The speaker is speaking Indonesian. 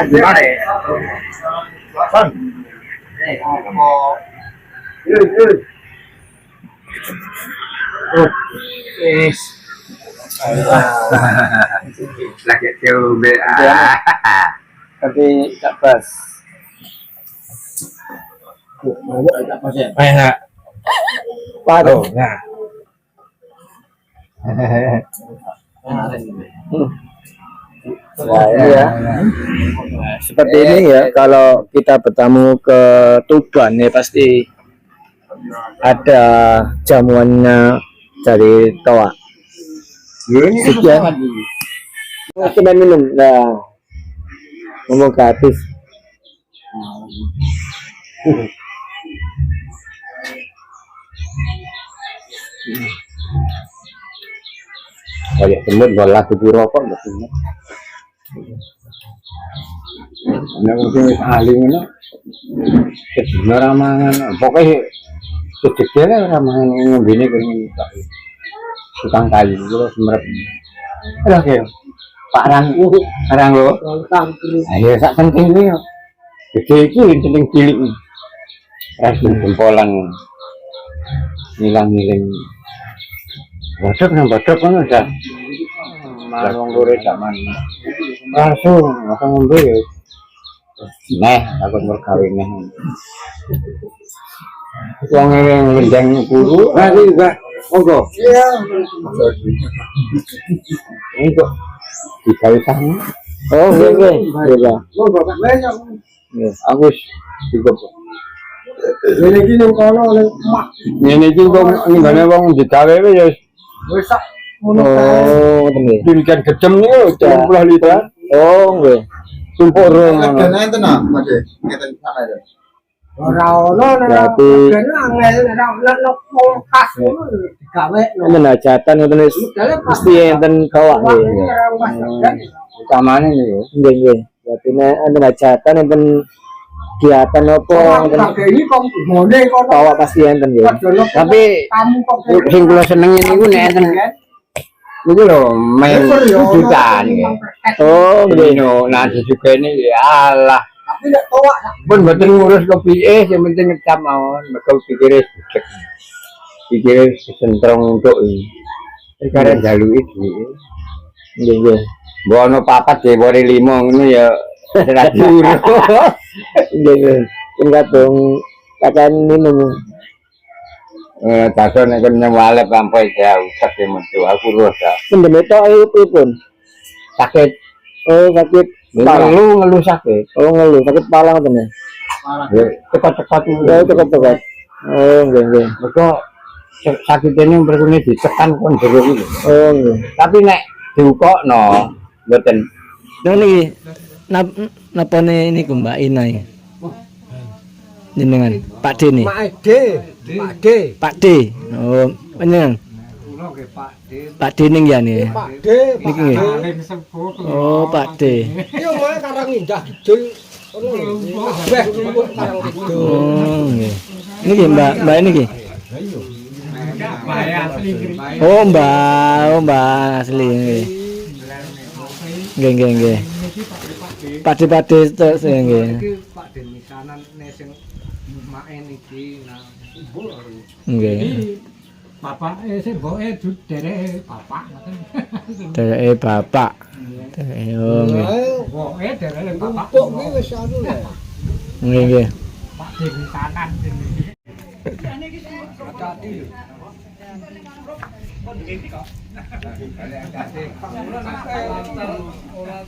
Gimana ya? Son. Yes. Lagi coba. Tapi tak pas. Ayah. Waduh. Nah. Nah, ini ya. Seperti ini ya, kalau kita bertamu ke Tuban ya pasti ada jamuannya dari Toa. Sekian. Cuma minum, nah, ngomong gratis. Kayak semut bola kubu rokok nggak semut. Nek mungkin ahli ngono. Sebenarnya ramangan, pokoknya sedekatnya ramangan ngombene kene tukang kayu itu semerep. Aduh kayak Pak Rang lo. Ayo sak penting iki. Gede iki penting cilik. Rasul jempolan ngilang-ngiling. Bodok nang bodok kan udah marung lure zaman. Langsung ngombe ya. Neh, aku mergawe neh. Wong ngendang guru, iki juga monggo. Iya. Ini kok digawe sana. Oh, nggih. Iya. Monggo Pak banyak. Nggih, aku cukup. Ngene iki nang kono ning emak. Ngene iki kok nggone wong digawe ya wis sak ngono kae. Oh, nggih. Pilihan gedem niku 30 liter. Oh, nggih. Tumpuk rong. Kadane enten ah, Mas. Ngeten sana ya. Ora ono berarti angel nek kulkas ngono digawe enten hajatan ngoten wis mesti enten kawak nggih. Utamane niku. Nggih nggih. Berarti nek enten hajatan enten kegiatan apa enten iki kok ngene kok kawak pasti enten nggih. Tapi sing kula senengi niku nek enten niku lho main jutaan nggih. Oh nggih. Nah disugene alah tapi nek towak pun mboten ngurus kepiye sing penting ngecap mawon mergo pikire budek. Pikire sentrong untuk iki. Sekarang jaluki iki. Nggih nggih. Mbok ana papat dewore 5 ngono ya ra juru. Nggih nggih. Sing kadung kacan minum. Daso nek nyewale sampai jauh sak metu aku rasa. Pendeme tok pripun? Sakit. Oh, sakit. Ngeluh sakit. Oh, ngeluh sakit kepala ngoten ya. Cepat-cepat cepat-cepat. Oh, nggih nggih. Mergo sakit ini berkune ditekan kon jero iki. Oh, nggih. Tapi nek diukokno mboten. Lha niki napane niku Mbak Ina iki. Jenengan Pak D nih. Pak D. Oh, panjenengan. Pak D ning ya nih. Pak D. Niki nggih. Oh, Pak D. Yo wae karang indah kidul. Oh, nggih. Niki Mbak niki. Oh, Mbak asli nggih. Nggih nggih nggih. Pak D terus nggih. Pak D mikanan sing maen iki nang nggih. Bapake sing mboke dereke bapak ngoten. Dereke bapak. Oh nggih. Mboke dereke bapak. Kok kuwi wis anu lho. Nggih nggih. Pak D mikanan iki. Hati-hati lho. Ora